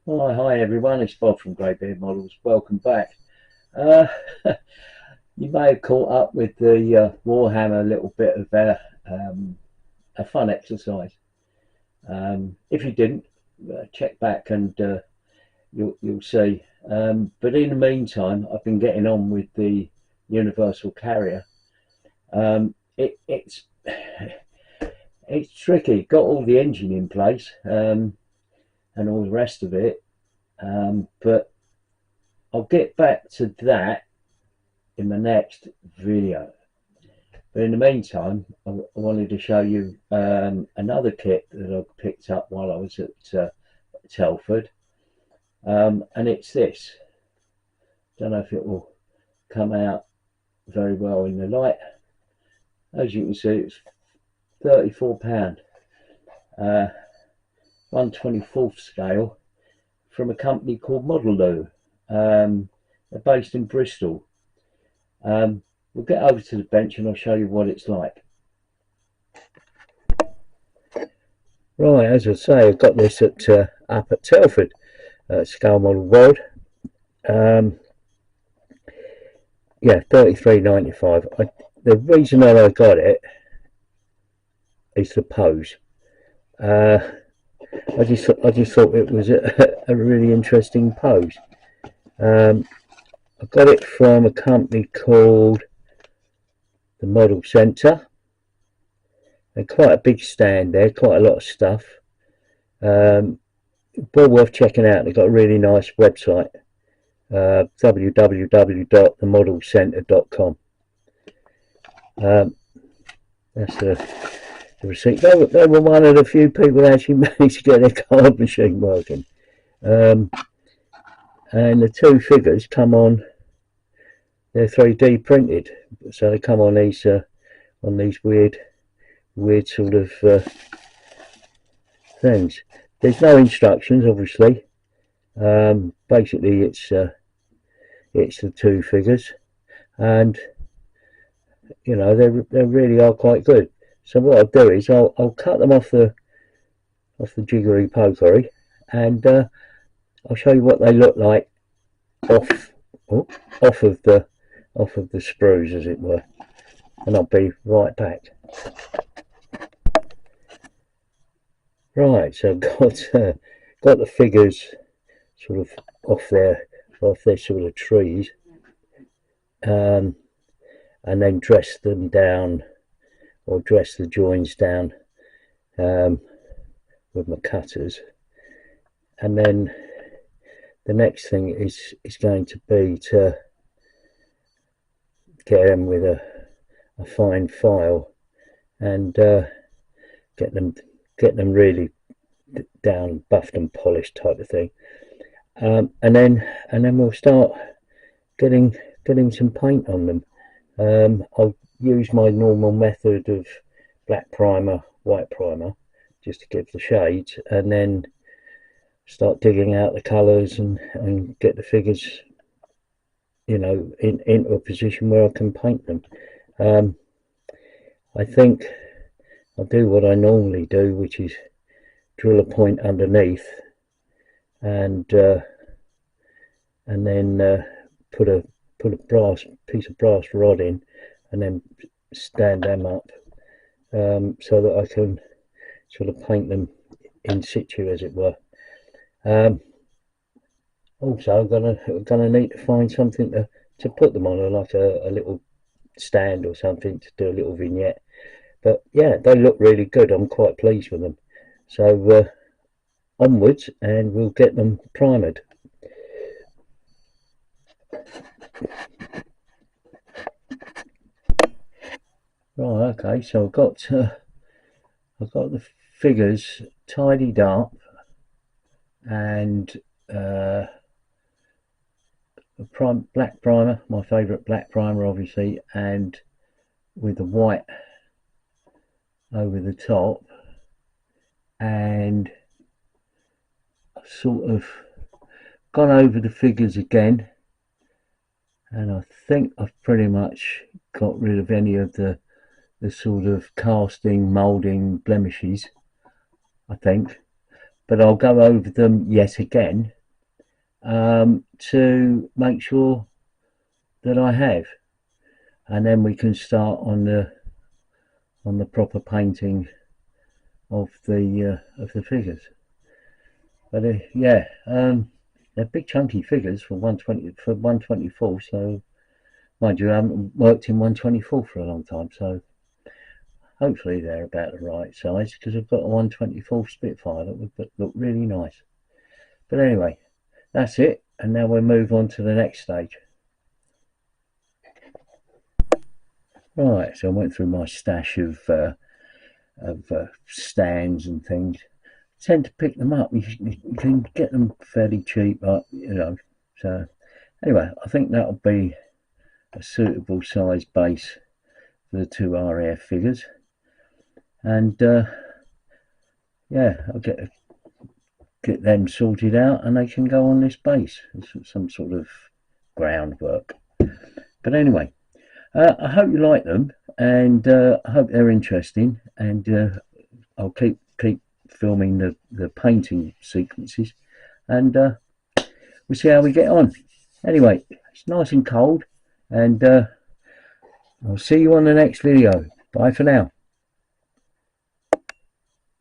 Hi everyone, it's Bob from Greybeard Models. Welcome back. Uh, you may have caught up with the Warhammer little bit of a fun exercise. If you didn't, check back and you'll see. But in the meantime, I've been getting on with the Universal Carrier. It's it's tricky. Got all the engine in place and all the rest of it, but I'll get back to that in the next video. But in the meantime, I wanted to show you another kit that I picked up while I was at Telford, and it's this. Don't know if it will come out very well in the light. As you can see, it's £34, 1/24 scale, from a company called Modelu. They're based in Bristol. We'll get over to the bench and I'll show you what it's like. Right, as I say, I've got this up at Telford, Scale Model World. Yeah, £33.95. The reason that I got it is the pose. I just thought it was a really interesting pose. I got it from a company called the Model Centre. And quite a big stand there, quite a lot of stuff. Well worth checking out. They've got a really nice website, www.themodelcentre.com. That's the receipt. They were one of the few people that actually managed to get their card machine working. And the two figures come on, they're 3D printed, so they come on these weird sort of things. There's no instructions, obviously. Basically, it's the two figures, and you know they really are quite good. So what I'll do is I'll cut them off the jiggery pokery, and I'll show you what they look like off of the sprues, as it were, and I'll be right back. Right, so I've got the figures sort of off their sort of trees, and then dress them down, or dress the joins down with my cutters, and then the next thing is going to be to get them with a fine file and get them really down, buffed and polished type of thing, and then we'll start getting some paint on them. I'll use my normal method of black primer, white primer, just to give the shades, and then start digging out the colours and get the figures, you know, into a position where I can paint them. I think I'll do what I normally do, which is drill a point underneath, and then put a piece of brass rod in, and then stand them up, so that I can sort of paint them in situ, as it were. Also, I'm gonna need to find something to put them on, like a little stand or something, to do a little vignette. But yeah, they look really good. I'm quite pleased with them. So onwards, and we'll get them primered. Right, okay, so I've got the figures tidied up, and black primer, my favourite black primer, obviously, and with the white over the top, and I've sort of gone over the figures again, and I think I've pretty much got rid of any of the sort of casting, moulding blemishes, I think. But I'll go over them yet again to make sure that I have, and then we can start on the proper painting of the figures. But yeah, they're big chunky figures for 124. So mind you, I haven't worked in 124 for a long time, so hopefully they're about the right size, because I've got a 124 Spitfire that would look really nice. But anyway, that's it, and now we'll move on to the next stage. Right, so I went through my stash of stands and things. I tend to pick them up. You can get them fairly cheap, you know. So anyway, I think that'll be a suitable size base for the two RAF figures, and yeah, I'll get them sorted out, and they can go on this base. It's some sort of groundwork. But anyway, I hope you like them, and I hope they're interesting, and I'll keep filming the painting sequences, and we'll see how we get on. Anyway, it's nice and cold, and I'll see you on the next video. Bye for now.